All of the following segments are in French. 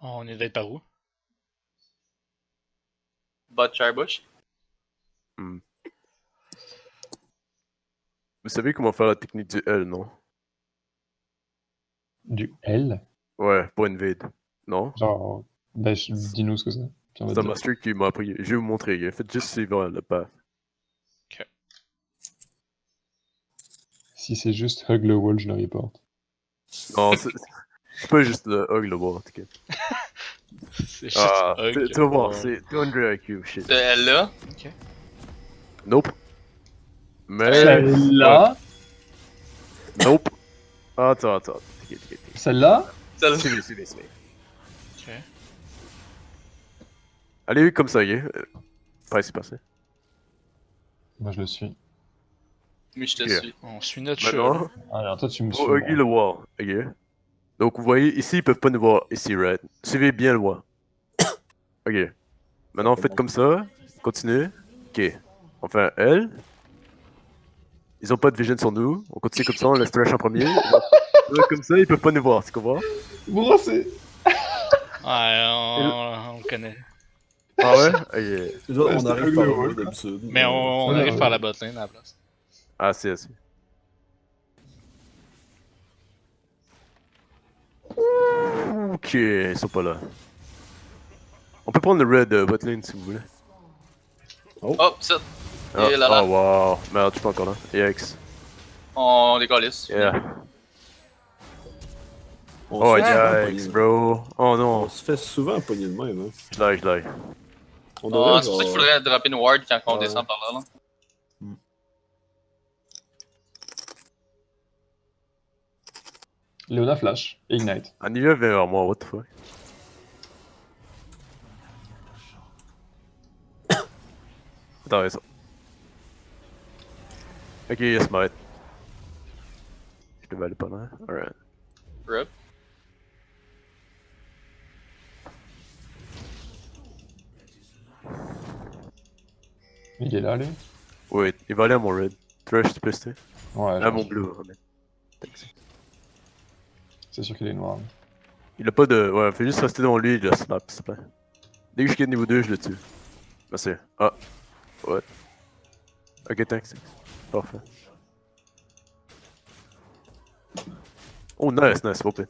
On est d'être par où? Bot Charbush. Vous savez comment faire la technique du L, non? Du L? Ouais, pour invade. Non? Genre, ben, dis-nous ce que c'est. Puis on va C'est un dire. master qui m'a appris. Je vais vous montrer, gars. Faites juste suivre le path. Si c'est juste Hug le Wall, je le reporte. Non, c'est pas juste le hug le wall, t'inquiète. C'est juste Ah, hug. tu vas voir, c'est 200 IQ, shit. Elle-là. Ok. Nope. Mais. Celle-là? Nope. Attends. T'inquiète. Celle-là? Celle-là. Suivez. Ok. Allez, comme ça, gars. Pas c'est passé. Moi, je le suis. Mais je te Ok. suis. On suit notre chat. Maintenant, Ah, alors toi, tu me suis. pour hugger le wall, ok? Donc, vous voyez, ici, ils peuvent pas nous voir, ici, right? Suivez bien le wall. Ok. Maintenant, faites comme ça. Continuez. Ok. On fait un L. Ils ont pas de vision sur nous. On continue comme ça, on laisse Trash en premier. Comme ça, ils peuvent pas nous voir, tu comprends? Bon, c'est. Ouais, on le connaît. Ah ouais? Ok. C'est genre, on C'était arrive ugly par wall, là d'habitude. Mais on Ouais, arrive ouais. par la botlane à la place. Ah, c'est assez. Ok, ils sont pas là. On peut prendre le red botlane si vous voulez. Oh, ça. Ah, Et là, là. oh wow. Merde, je suis pas encore là. EX. On décalisse. Yeah. On Oh se fait souvent yikes, pogner. bro. Oh non. On se fait souvent pogner de même, hein. Je lie. On Ah, devrait, c'est pour ça qu'il genre... faudrait dropper une ward quand on Ouais. descend par là. Léona Flash. Ignite. Anivia vient vers moi, what the fuck. Attends, raison. Ok, yes, mate. Je devais aller pas loin. Alright. Rip. Il est là, lui? Wait, il va aller à mon red. Trash, tu peux rester? Ouais, À mon blue, mais. c'est sûr qu'il est noir. Il a pas de. Ouais, fais juste rester devant lui et le snap, s'il te plaît. Dès que je quitte niveau 2, je le tue. Merci. Ah. What? Ok, thanks. Parfait. Oh, nice, open.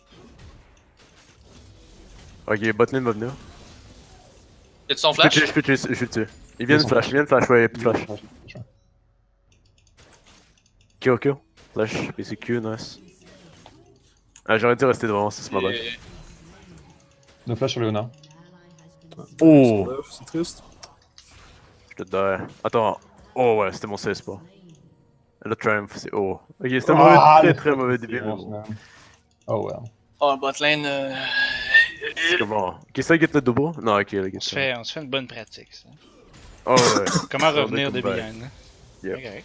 Ok, botlane va venir. Y'a-tu son Je peux flash? tuer, je vais le tuer. Il vient de flash, ouais, il y a plus de flash. Kill. Flash, BCQ, nice. Ah, j'aurais dû rester devant, c'est ma bad. Et- No flash sur Léona. Oh! C'est triste. Je te die. Attends. Oh ouais, c'était mon CS pas. Le Triumph, c'est oh. Ok, c'était un Ah, mauvais, le très mauvais fucking début. mais silence, bon. man. Oh well. Oh, botlane. C'est comment? Ok, ça get le double? Non, ok, le get. On se fait une bonne pratique, ça. Oh ouais. Comment On revenir est de comme behind, hein? Yep. Ok.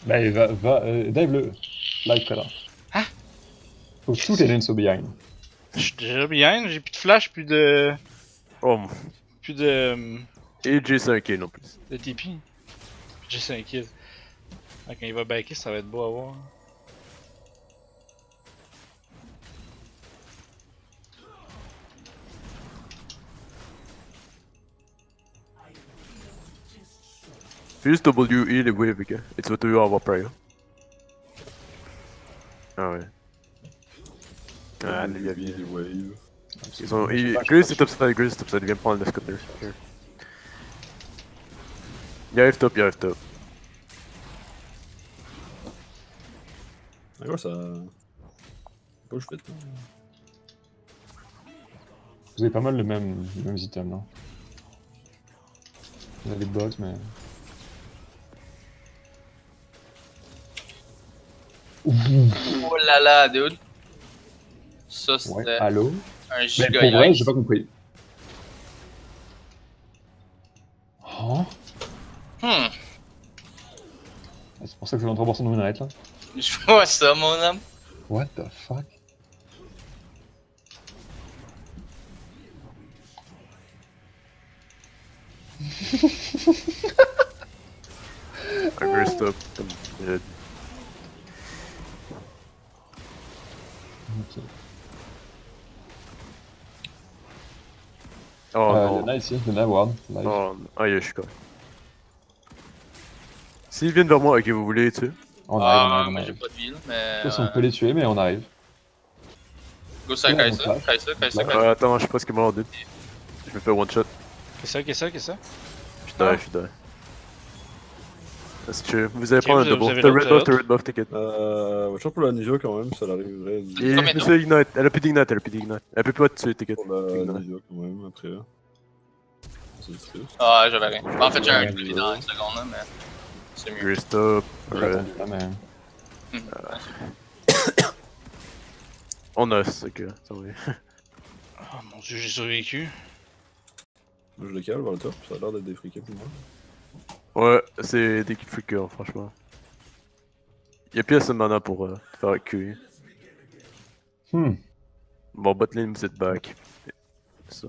Ben, Dave le. Live présent. Hein? Faut que tout est sur behind. Je suis déjà behind, j'ai plus de flash, plus de. Oh, Plus de. et J5K non plus. De TP. J'ai 5 kills. Ah, quand il va backer, ça va être beau à voir. Fais juste WE les waves, ok? Et tu vas toujours avoir prayer. Ah ouais. Ah, les gars, Les waves. ils ont. Grace est topside, viens prendre le scooter. Here. Il arrive top. Ah ouais, ça... Pas je fais hein. Vous avez pas mal les mêmes items, non? Vous avez des box, mais. Oh là là, dude. Ça, Ouais, c'était allô? un Mais giga pour vrai, yikes. j'ai pas compris. Oh? C'est pour ça que je vais en 3% de winrate là? Je vois ça, mon homme. What the fuck? Grace top. Dead. Ok. Oh non. Luna ici, Luna Ward, live. Oh, ah, yeah, je suis correct. S'ils viennent vers moi, ok, vous voulez les tuer? On arrive, on Ah, arrive, on moi j'ai arrive. pas de heal, Je mais. sais pas si on peut les tuer, mais on arrive. Go sur Ouais, Kai'Sa, on flash. Kai'Sa, Kai'sa, Ouais. Kai'Sa. Attends, je sais pas ce qu'il m'a en deux. Je me fais one shot. Qu'est-ce que c'est? Je suis die, je suis die. C'est chill. Vous allez Ok, prendre un vous double. avez T'as l'autre, red buff, t'as t'as red buff, t'inquiète. Watch out pour la Nivea quand même, ça l'arriverait. Et Combien je me suis ignite. Elle a plus d'ignite, elle a plus d'ignite. Elle peut pas te tuer, t'inquiète. Pour la Ignite. Nivea quand même, après. C'est triste. Ah, j'avais rien. En fait, j'ai un Ouais, double dans une seconde, là, mais. C'est mieux. Great stop. J'ai Ouais. attendu là, mais. On a ce que. Ça va. Oh mon dieu, j'ai survécu. Moi je le cale vers le top, ça a l'air d'être des friquets pour moi. Ouais, c'est des flickers, franchement. Y'a plus assez de mana pour te faire accueillir. Bon, botlane, vous êtes back. Ça.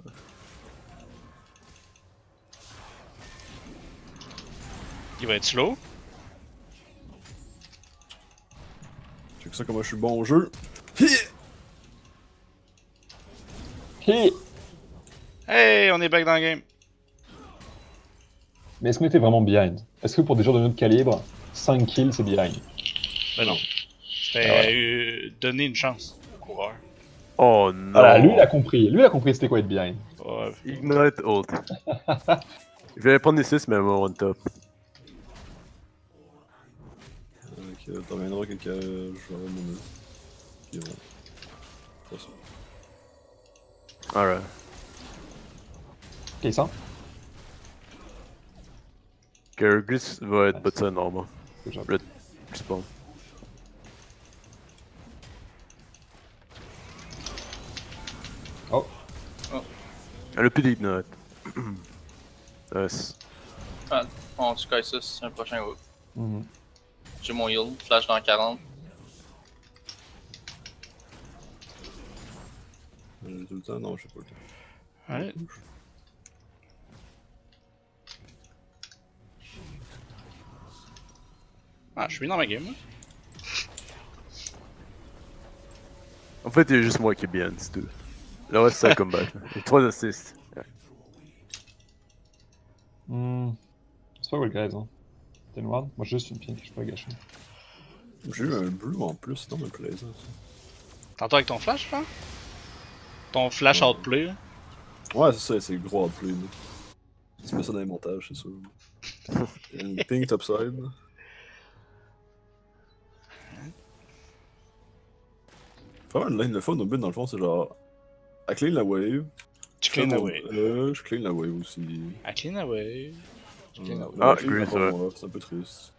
Il va être slow. Check ça comment je suis bon au jeu. Hi! Hey, on est back dans le game. Mais est-ce qu'on était vraiment behind? Est-ce que pour des joueurs de notre calibre, 5 kills c'est behind? Ben non. C'était donner une chance au coureur. Oh non! Voilà, lui il a compris. Lui il a compris c'était quoi être behind. Ouais. Ignite ult. Je vais prendre des 6, mais elle va on top. T'en reviendras quand je vais avoir mon œuf. Puis bon. C'est ça. Alright. Ok, ça? Kergris va être botté normal. Good job. Red respawn. Oh, Elle a plus d'ignite. Nice. Ah, on tue Kai'Sa, c'est un prochain hook. mhm. J'ai mon heal, flash dans 40. J'ai tout le temps? Non, j'ai pas le temps. Ouais. Ah, je suis dans ma game. Là. En fait, il y a juste moi qui est bien, c'est tout. Le reste, c'est un comeback. J'ai 3 assists. C'est pas well guys, hein. T'es noir? Moi j'ai juste une pink, je peux la gâcher. J'ai eu un blue en plus, c'est dans mes plaisant ça. T'entends avec ton flash, là? Ton flash outplay, là? Ouais, c'est ça, c'est le gros outplay. Là. Tu mets ça dans les montages, c'est sûr. Il y a une ping topside. Là. Faire une lane le fun au but dans le fond, c'est genre. Elle clean la wave. Tu clean away. Je clean la wave aussi. I clean away. Clean away. Ah, Je clean Grease, la ouais. wave, c'est un peu triste.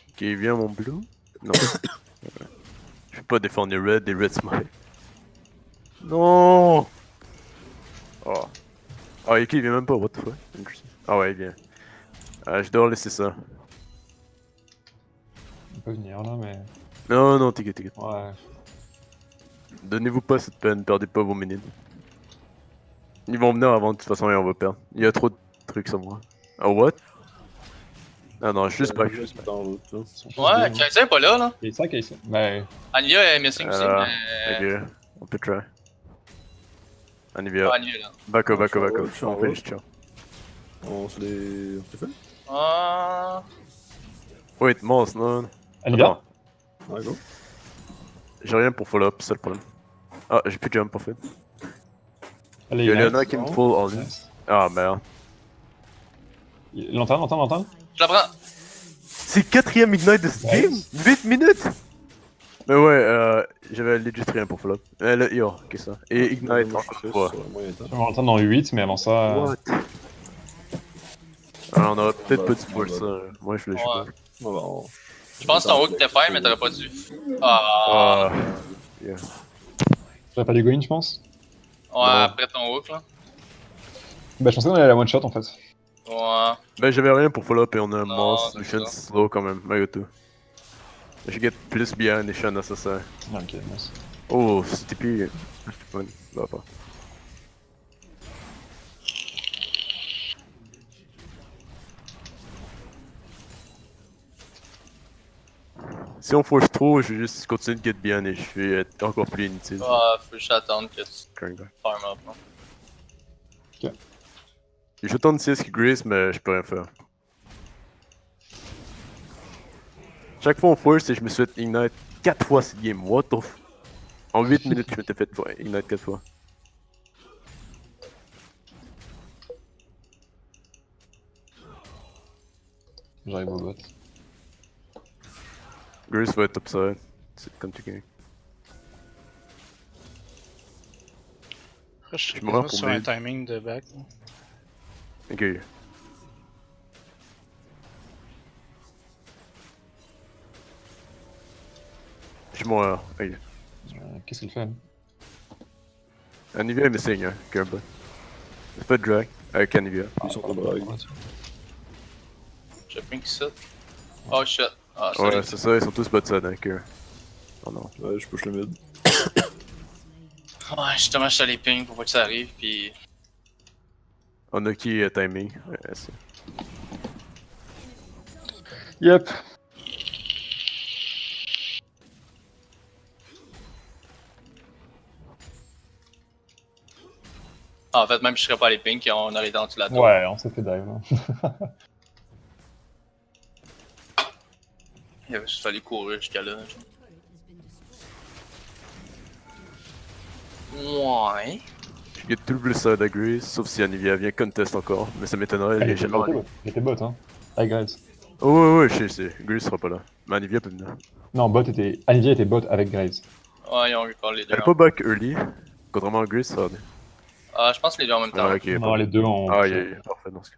Ok, viens mon blue. Non. Je peux pas défendre les red, des red smite. Non! Oh. Ah, Yaki il vient même pas, what the fuck? Interesting. Ah ouais, il vient. Je dois laisser ça. Il peut venir là, mais. Non, non, t'inquiète, t'inquiète. Ouais. Donnez-vous pas cette peine, perdez pas vos minions. Ils vont venir avant, de toute façon, et on va perdre. Il y a trop de trucs sur moi. Ah, what? Ah non, je suis juste back, je suis juste back. Dans l'autre, là. Ils sont tous Ouais, bien, Kai'Sa est pas là, là. Et ça, Kai'Sa. Ben. Anya est missing aussi, mais. Ok, on peut try. Anivia. Ah, Anya est là. Back up, back up, back Je up. suis en On haut. finish, ciao. On se les fait? Ah. Wait, monstre, non. Anivia? Attends, Ouais, go. j'ai rien pour follow up, c'est ça le problème. Ah, j'ai plus de jump en fait. Allez, Il y a nice. Leona qui me full all in. Nice. Ah merde. L'entend? Je la prends. C'est le 4ème ignite de cette game? 8 minutes? Mais ouais, j'avais legit rien pour follow up. Le yo, qu'est-ce que ça? Et ignite Moi, je encore suis une triste fois. sur le moyen temps. On va l'entendre dans 8, mais avant ça. What? Ah, on aurait peut-être Ouais, pas dû spoil ouais. ça. Moi je le joue Ouais. pas. On va voir. Je pense que ton hook était fine, mais t'aurais pas dû. Ah. Ah. Yeah. J'aurais pas les go-in, je pense. Ouais, après ton hook, là. Bah, je pensais qu'on allait à la one shot en fait. Ouais. Ben j'avais rien pour follow up et on a un Non, monstre, c'est Lucian ça. slow quand même, malgré tout. Je get plus bien les champs nécessaires. Ah, ok, nice. Oh, c'était plus. Fun, va pas. Si on force trop, je vais juste continuer de get bien et je vais être encore plus inutile. Faut juste attendre que tu Kringle. farm up. Là. J'ai autant de CS que Grace, mais je peux rien faire. Chaque fois on force et je me suis fait ignite 4 fois cette game. What the f... En 8 minutes, je m'étais fait ignite 4 fois. J'arrive au bot. Grace va être upside. C'est comme tu gagnes. Je suis me rends pas pour sur un mid. timing de back. Ok. Je meurs. Ok. Qu'est-ce qu'il fait là? Anivia est missing, hein, Kerba. J'ai fait drag avec Anivia. Ils sont en drague. J'ai pris qui ça. Oh shit. Ah, Ouais, sorry. c'est ça, ils sont tous bot side, hein, Kerr. Oh non. Ouais, je push le mid. Ouais, justement, je suis allé ping pour pas que ça arrive, puis. On a qui timing? Ouais, c'est... Yep. Ah, en fait, même si je serais pas allé ping, on aurait été en dessous de la tour. Ouais, on s'est fait dive là. Il avait juste fallu courir jusqu'à là. Ouais. Je get double side à Grace, sauf si Anivia vient contest encore. Mais ça m'étonnerait, elle est jamais allée. Il était bot, hein. Hey Graves. Oh ouais, je sais, Grace sera pas là. Mais Anivia peut venir. Non, bot était. Anivia était bot avec Graves. Ouais, ils ont recall les deux. Elle est pas back early, contrairement à Grace, ça va bien. Ah, je pense les deux en même temps. Ah, ok, Non, bon. les deux ont. Ah, parfait dans ce cas.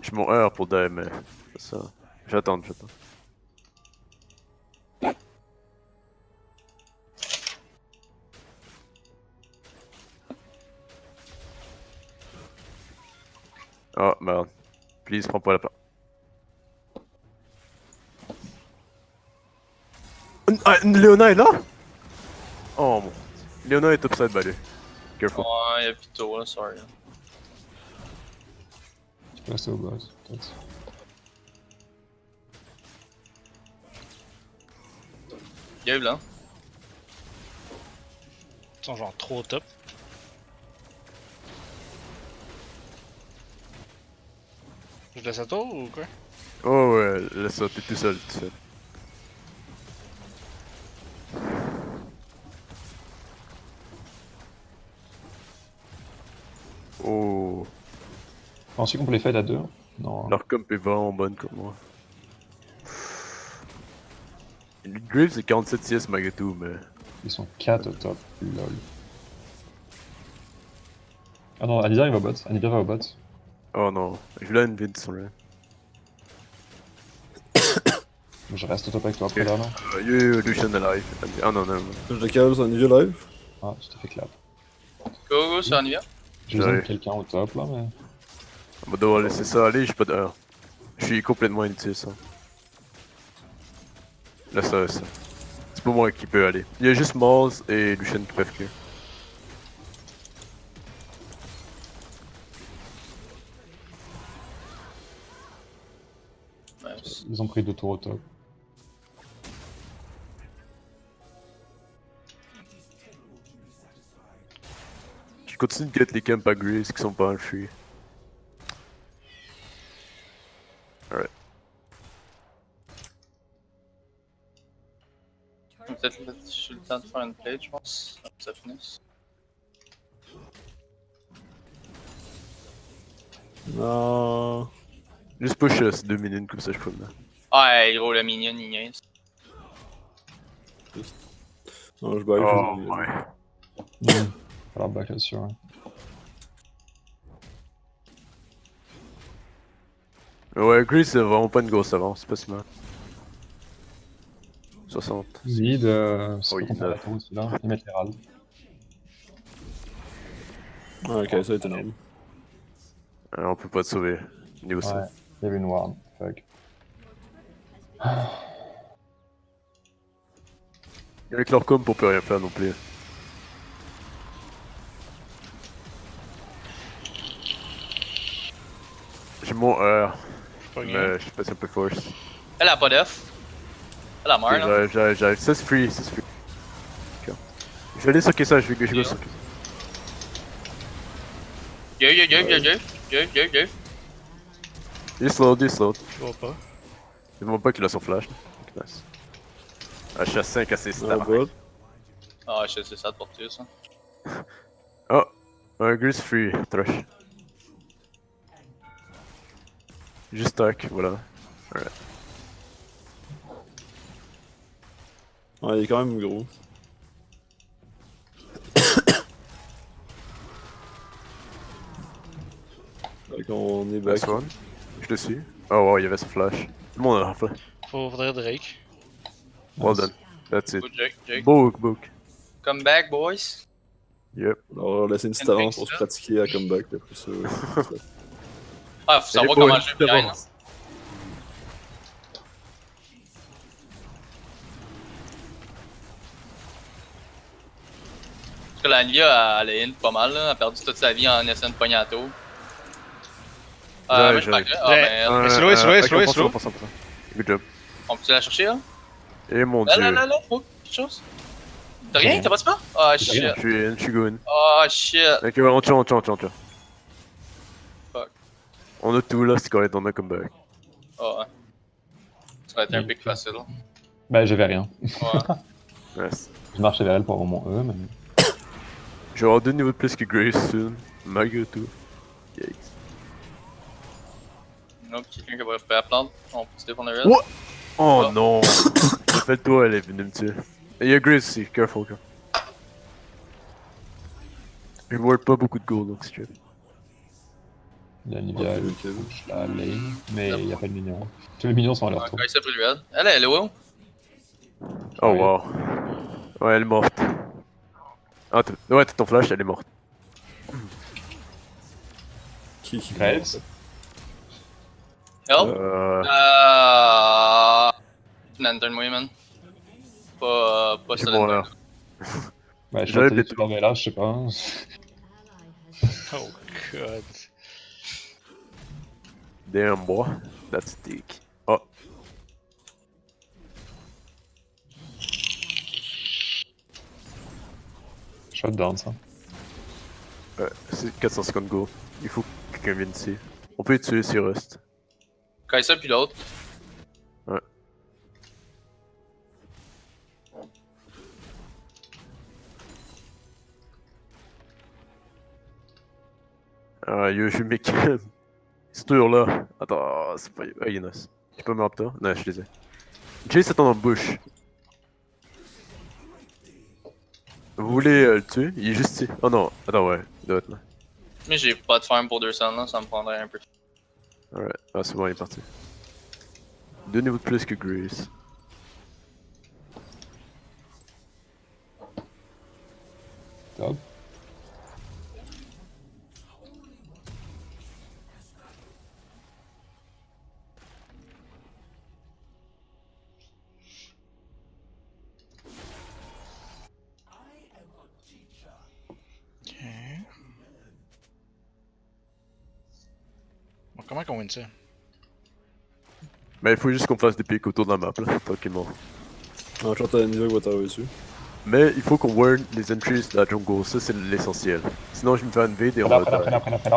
J'ai mon R pour dive, mais c'est ça. J'attends. Ah, merde. Please, prends pas la part. Ah, Léona est là? Oh mon. Léona est upside by lui. Careful. Ouais, y'a plutôt là, sorry. Je peux rester au bot, peut-être. Gabe là. Ils sont genre trop top. Je laisse à toi ou quoi? Oh ouais, laisse ça, t'es tout seul, tout seul. Oh, Ensuite, qu'on peut les fight à deux? Non. leur comp est vraiment bonne comme moi. Graves est 47 CS malgré tout, mais... Ils sont 4 au top. Lol. Ah non, Anivia il va au bot. Anivia va au bot. Oh non, je voulais une vide sur le... Mais je reste au top avec toi après là, non? Yo, Lucian alive. Ah non, non. Push de Cavs en Nivea live. Ah, je te fais clap. Go, sur Anivia. J'ai besoin de Ouais. quelqu'un au top là, mais. On va devoir laisser ça aller, j'ai pas de R. Je suis complètement inutile, ça. Là, ça. C'est pas moi qui peut aller. Il y a juste Mars et Lucian qui peuvent clear. Nice. Ils ont pris 2 tours au top. Je continue de get les camps à Grace qui sont pas en free. Alright. Peut-être j'ai le temps de faire une plate, je pense. Avant que ça finisse. Non. Juste push ces 2 minutes comme ça je peux venir. Ah, gros, le minion, il niaise. Non, je baille. Oh je- ouais. Alors back là-dessus, hein. Ouais, Grace c'est vraiment pas une grosse avance, c'est pas si mal. 60. Mid, c'est Oui, pas contre la neuf. tour aussi là. Ils mettent l'Herald. Ah, ok, ça a été énorme. On peut pas te sauver. Niveau Ouais, ça. il y avait une ward. Fuck. Avec leur comp on peut rien faire non plus. J'ai mon R, Pas gagné. mais je sais pas si on peut force. Elle a pas d'œuf. Pas la mort, là. J'arrive. Ça c'est free, ça c'est free. Ok. Je vais aller sur ça, je vais go sur ça. Go. Il est slow. Je vois pas. Je vois pas qu'il a son flash. Ok, nice. Ah, je suis à 5 assist. Ah, bot. Ah, je sais, c'est ça de porter ça. Oh, un Gris free, trash. Juste tac, voilà. Alright. Ouais, il est quand même gros. Fait qu'on est back. Nice one. Je le suis. Oh wow, il y avait son flash. Tout le monde a un flash. Faudrait Drake. Well done. That's it. Good Jake. Beau hook. Come back, boys. Yep. On va laisser une petite avance pour se pratiquer à comeback, puis après ça. Ah, faut savoir Et comment boys, jouer bien, hein. d'avance. Parce que la Nia, elle est in pas mal, là. Elle a perdu toute sa vie en essayant de pogner à tour. Moi, je j'arrive. pack, là. Ah, merde. Slow. 100%. Good job. On peut la chercher, là? Et mon Là, dieu. faut quelque chose. T'as rien? T'as pas de sport? Ah, shit. rien. Je suis going. Ah, shit. Ok, ouais, on tient. Fuck. On a tout là, c'est correct, on a comeback. Ah, ouais. Ça va être un pic facile. Ben, j'avais rien. Ouais. Nice. Je marchais vers elle pour avoir mon E, mais. Je vais avoir 2 niveaux de plus que Grace soon. Malgré tout. Yikes. Non, quelqu'un qui va faire la plante. On peut se défendre le What? Oh Ah. non! J'ai fait le tour, elle est venue me tuer. Et il y a Grace aussi, careful. Je vois pas beaucoup de gold donc c'est Il y a Nivea, Ok. la lane, mais il n'y a pas de minions. Tous les minions sont à leur tour. Ouais, ça pris le red. Elle est où? Oh Ouais. wow. Ouais, elle est morte. Ah, ouais, t'as ton flash, elle est morte. Qui Graves? Help? Lantern, moi, man. Pas Je ça, vais Lantern. mourir. Ouais, je J'avais suis pété. peut-être là, je sais pas. Oh god. Damn boy, that's thick. Oh, Shutdown, ça. ouais, c'est 450 gold. Il faut que quelqu'un vienne ici. On peut y tuer si reste. Kaisa puis l'autre. Ah, yo, je suis mécanique. C'est toujours là. Attends, c'est pas. Ah, il est nice. Tu peux me raptor? Non, je les ai. Jay, c'est en bouche. Vous voulez le tuer? Il est juste ici. Oh non, attends, ouais, il doit être là. Mais j'ai pas de farm pour 200 là, ça me prendrait un peu. Alright, ah, c'est bon, il est parti. 2 niveaux de plus que Grace. Top. Ok. Bon, comment qu'on win ça? Mais il faut juste qu'on fasse des pics autour de la map, là, tranquillement. En chantant à Nivea qui va t'arriver dessus. Mais il faut qu'on warn les entries de la jungle, ça c'est l'essentiel. Sinon je me fais invade et on va Après.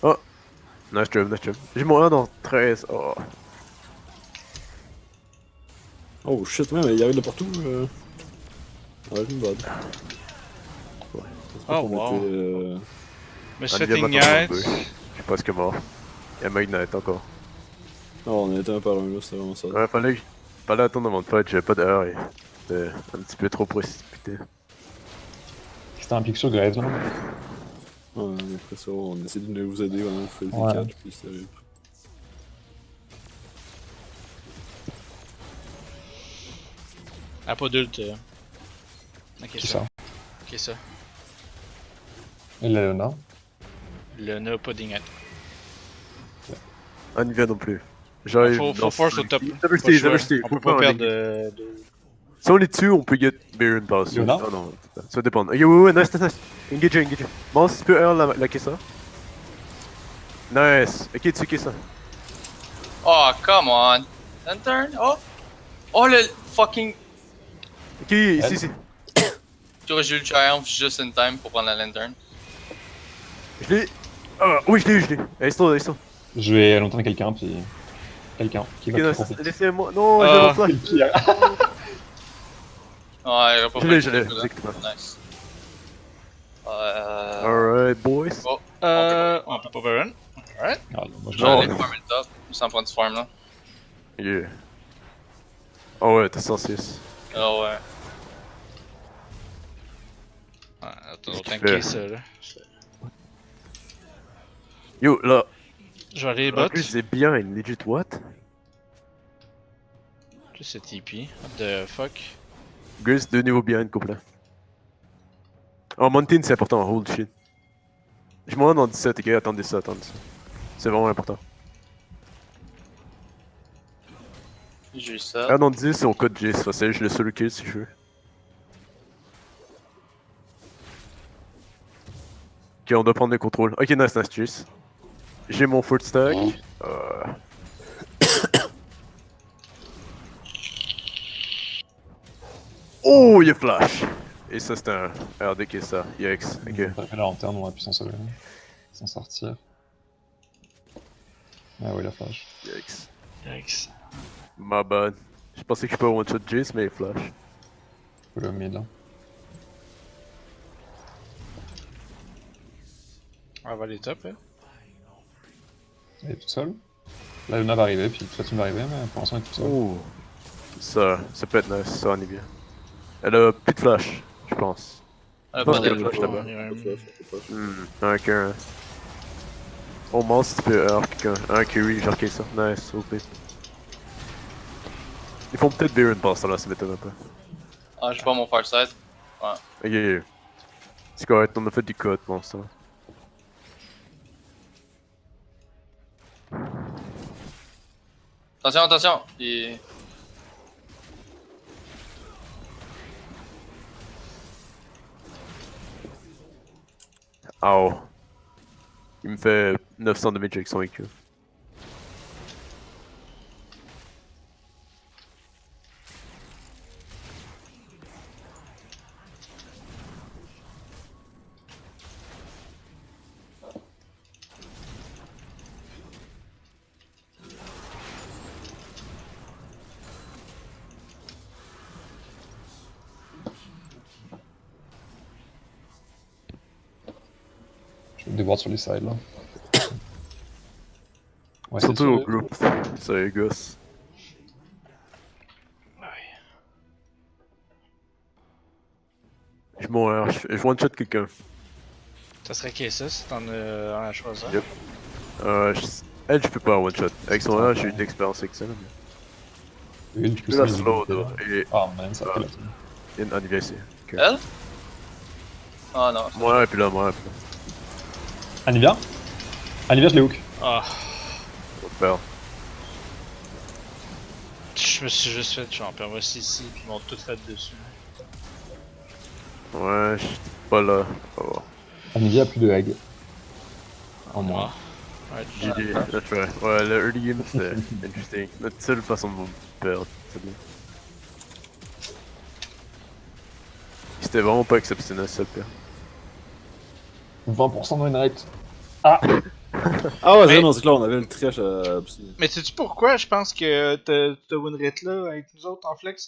Oh! Nice job. J'ai mon 1 dans 13. Oh. Oh shit, ouais, mais il arrive de partout. Ouais, une bad. Ouais. C'est pas Oh, qu'on wow. était, Mais Olivia setting va tomber en night. bush. Je suis presque mort. Il y a Magnite encore. Non, on était un par un là, c'était vraiment ça. Ouais, fallait attendre avant de fight, j'avais pas d'heure et c'était un petit peu trop précipité. C'était un pic sur Graves, là. Ouais, mais après ça, on essaie de vous aider, on fait des Ouais. catch, puis c'était. Ah, pas d'ult. Ok, C'est ça. ça. Ok, ça. Et le Léona. Le n'a pas d'ignite. Ah, Nivea non plus. J'arrive. Faut dans force ce- au top. Overstay. On Faut peut pas faire un perdre dégât. de. Si on les tue, on peut get Baron par dessus. Léona? Ah non, ça dépend. Ok, ouais, nice. Engage. Bon, si tu peux la Kessa. Nice. Ok, tu Kessa. Oh, come on! Lantern! Oh! Oh le fucking... Ok, ici, ici. J'ai eu le Triumph juste in time pour prendre la Lantern. Je l'ai. Ah, oui, je l'ai, je l'ai. Allez, stop. Je vais longtemps quelqu'un, puis. Quelqu'un qui Ok, va non, te profiter. laissez-moi. Non, Ah. je lance ça. C'est le pire. Ouais, j'aurais pas Je l'ai, fait je l'ai, le coup, là. exactement. Nice. Alright, boys. On peut pas Baron. Alright. Ah, moi, je Je vais Non. aller farmer le top, sans prendre du farm là. Yeah. Oh ouais, t'as 106. Ah ouais. Attends, Qu'est-ce qu'il tanker fait? ça là. Yo, là. Je vais aller En bot. plus, c'est bien une legit what? Plus c'est TP. What the fuck? Gris, 2 niveaux behind complet. Oh, Mountain, c'est important, hold shit. Je m'en dans 17, ok, attendez ça. C'est vraiment important. J'ai eu ça. Ah non, 10, c'est on code J, c'est facile, je le solo kill si je veux. Ok, on doit prendre le contrôle. Ok, nice, Jace. J'ai mon foot stack. Oh, il y a flash! Et ça, c'est un RDK ça, YX, ok. La lanterne, on a pu s'en sauver. S'en sortir. Ah ouais, la flash. YX. Yikes. My bad. Je pensais que je peux one-shot Jace, mais flash. Faut le mid là. On va aller top, hein. Elle est toute seule. La Luna va arriver, puis toi tu vas arriver, mais pour l'instant elle est toute seule. Oh. Ça peut être nice, ça en est bien. Elle a plus de flash, je pense. Ah, pense pas qu'elle de- a flash là-bas. Ouais. Un cœur. Au moins, si tu peux arc un Curie, genre ça. Nice, OP. Ils font peut-être Baron par ça là, ça m'étonne un peu. Ah, j'ai pas mon Farsight. Ok. C'est correct, on a fait du code pour ça. Attention, attention! Il... Ow. Il me fait 900 damage avec son EQ. Je vais devoir sur les sides là. Ouais, Surtout c'est au sûr. groupe. C'est gosse. Je m'en je one-shot quelqu'un. Ça serait qui ça si t'en as à choisir? Yep. Elle, je peux pas one-shot. Avec son A, j'ai eu de l'expérience avec ça. Mais... Une Je peux la slow, là. et Ah man, ça fait la il y a une anniversaire. Okay. Elle? Ah non. Moi, et puis là, moi, et puis là. Anivia? Anivia, je l'ai hook. Ah, On va faire. je me suis juste fait champion. Voici ici, puis ils m'ont tout fait dessus. Ouais, je suis pas là. On va voir. Anivia a plus de egg. En moins. Ah. Ouais, GG, that's right. Ouais, le early game c'était interesting. Notre seule façon de perdre, c'est bien. C'était vraiment pas exceptionnel, c'est le pire. 20% de win rate. Ah! Ah ouais, Mais- non, c'est clair, on avait le trash à... Mais sais-tu pourquoi je pense que t'as win rate là avec nous autres en flex?